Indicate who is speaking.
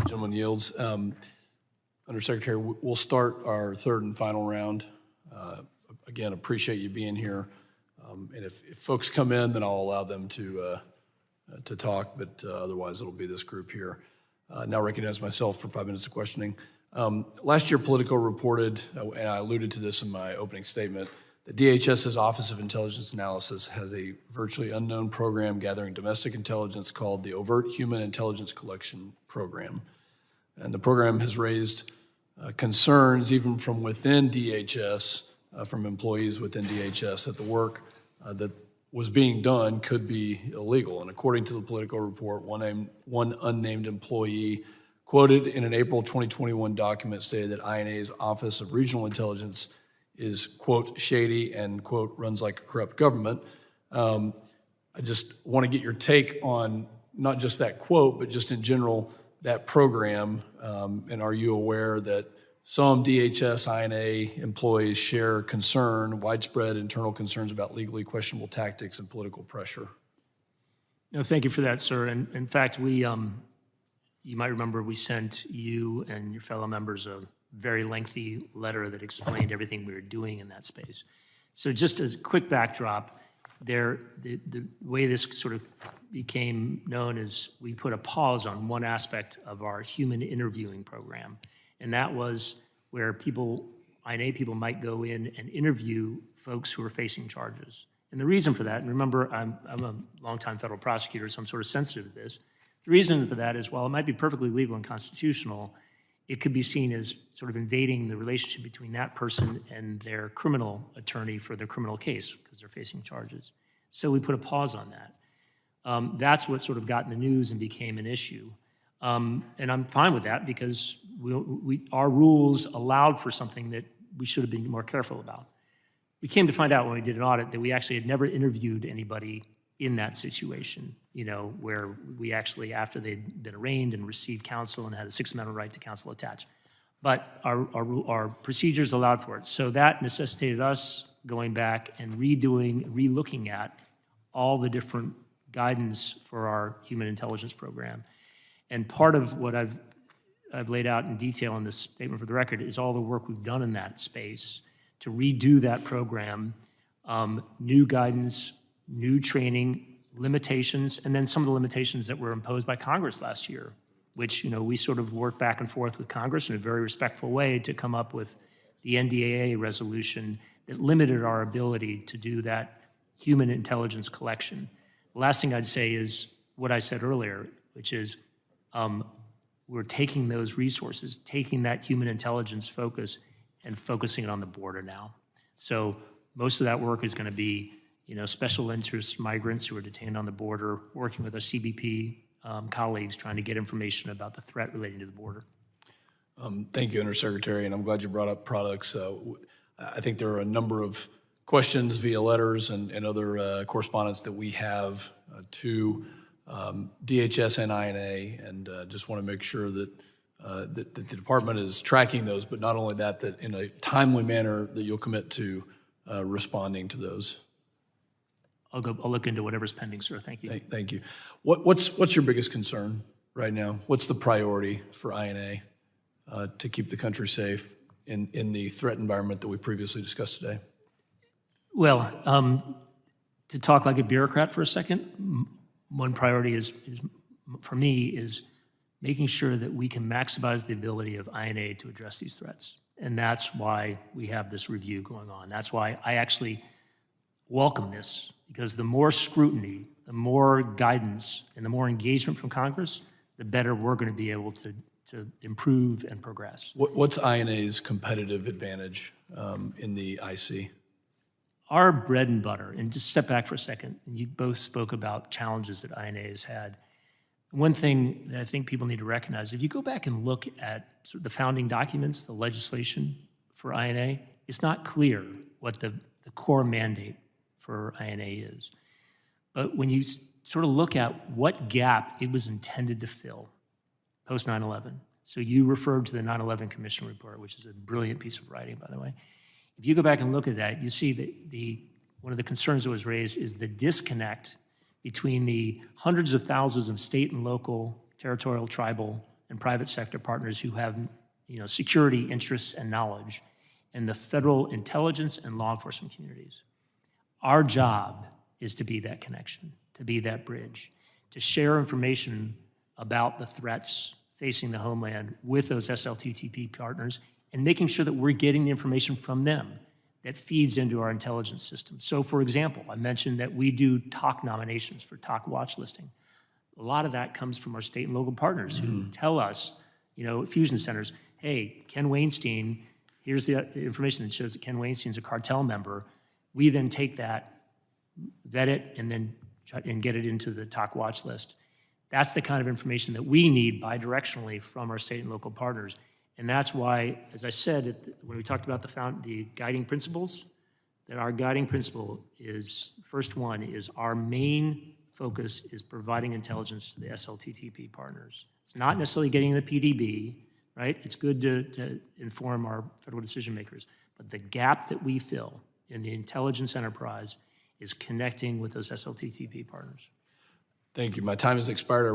Speaker 1: Gentleman yields. Undersecretary, we'll start our third and final round. Again, appreciate you being here. And if folks come in, then I'll allow them to talk, but otherwise it'll be this group here. Now recognize myself for 5 minutes of questioning. Last year, Politico reported, and I alluded to this in my opening statement, the DHS's Office of Intelligence Analysis has a virtually unknown program gathering domestic intelligence called the Overt Human Intelligence Collection Program. And the program has raised concerns even from within DHS, from employees within DHS, that the work that was being done could be illegal. And according to the Politico report, one unnamed employee quoted in an April 2021 document stated that INA's Office of Regional Intelligence is, quote, shady and, quote, runs like a corrupt government. I just want to get your take on not just that quote, but just in general, that program. And are you aware that some DHS INA employees share widespread internal concerns about legally questionable tactics and political pressure?
Speaker 2: No, thank you for that, sir. And in fact, you might remember we sent you and your fellow members a very lengthy letter that explained everything we were doing in that space. So just as a quick backdrop, the way this sort of became known is we put a pause on one aspect of our human interviewing program, and that was where INA people might go in and interview folks who are facing charges. And the reason for that, and remember, I'm a longtime federal prosecutor, so I'm sort of sensitive to this. The reason for that is, while it might be perfectly legal and constitutional, it could be seen as sort of invading the relationship between that person and their criminal attorney for their criminal case because they're facing charges. So we put a pause on that. That's what sort of got in the news and became an issue. And I'm fine with that because our rules allowed for something that we should have been more careful about. We came to find out when we did an audit that we actually had never interviewed anybody in that situation, where we actually, after they'd been arraigned and received counsel and had a Sixth Amendment right to counsel attached. But our procedures allowed for it. So that necessitated us going back and relooking at all the different guidance for our human intelligence program. And part of what I've laid out in detail in this statement for the record is all the work we've done in that space to redo that program, new guidance, new training, limitations, and then some of the limitations that were imposed by Congress last year, which we sort of worked back and forth with Congress in a very respectful way to come up with the NDAA resolution that limited our ability to do that human intelligence collection. The last thing I'd say is what I said earlier, which is we're taking those resources, taking that human intelligence focus and focusing it on the border now. So most of that work is going to be special interest migrants who are detained on the border, working with our CBP colleagues, trying to get information about the threat relating to the border.
Speaker 1: Thank you, Undersecretary, and I'm glad you brought up products. I think there are a number of questions via letters and other correspondence that we have to DHS and INA, and just want to make sure that that the department is tracking those, but not only that in a timely manner that you'll commit to responding to those.
Speaker 2: I'll look into whatever's pending, sir. Thank you.
Speaker 1: Thank you. What's your biggest concern right now? What's the priority for INA to keep the country safe in the threat environment that we previously discussed today?
Speaker 2: Well, to talk like a bureaucrat for a second, one priority is for me is making sure that we can maximize the ability of INA to address these threats. And that's why we have this review going on. That's why I actually welcome this, because the more scrutiny, the more guidance, and the more engagement from Congress, the better we're going to be able to improve and progress.
Speaker 1: What's INA's competitive advantage in the IC?
Speaker 2: Our bread and butter, and just step back for a second, and you both spoke about challenges that INA has had. One thing that I think people need to recognize, if you go back and look at sort of the founding documents, the legislation for INA, it's not clear what the core mandate for INA is. But when you sort of look at what gap it was intended to fill post 9/11, so you referred to the 9/11 Commission report, which is a brilliant piece of writing, by the way. If you go back and look at that, you see that one of the concerns that was raised is the disconnect between the hundreds of thousands of state and local, territorial, tribal, and and private sector partners who have, security interests and knowledge, and the federal intelligence and law enforcement communities. Our job is to be that connection, to be that bridge, to share information about the threats facing the homeland with those SLTTP partners and making sure that we're getting the information from them that feeds into our intelligence system. So for example, I mentioned that we do TOC nominations for TOC watch listing. A lot of that comes from our state and local partners who tell us, fusion centers, hey, Ken Weinstein, here's the information that shows that Ken Weinstein's a cartel member. We then take that, vet it, and then get it into the TOC watch list. That's the kind of information that we need bidirectionally from our state and local partners. And that's why, as I said, when we talked about the guiding principles, that our guiding principle is, first one is our main focus is providing intelligence to the SLTTP partners. It's not necessarily getting the PDB, right? It's good to inform our federal decision makers. But the gap that we fill in the intelligence enterprise is connecting with those SLTTP partners.
Speaker 1: Thank you. My time has expired.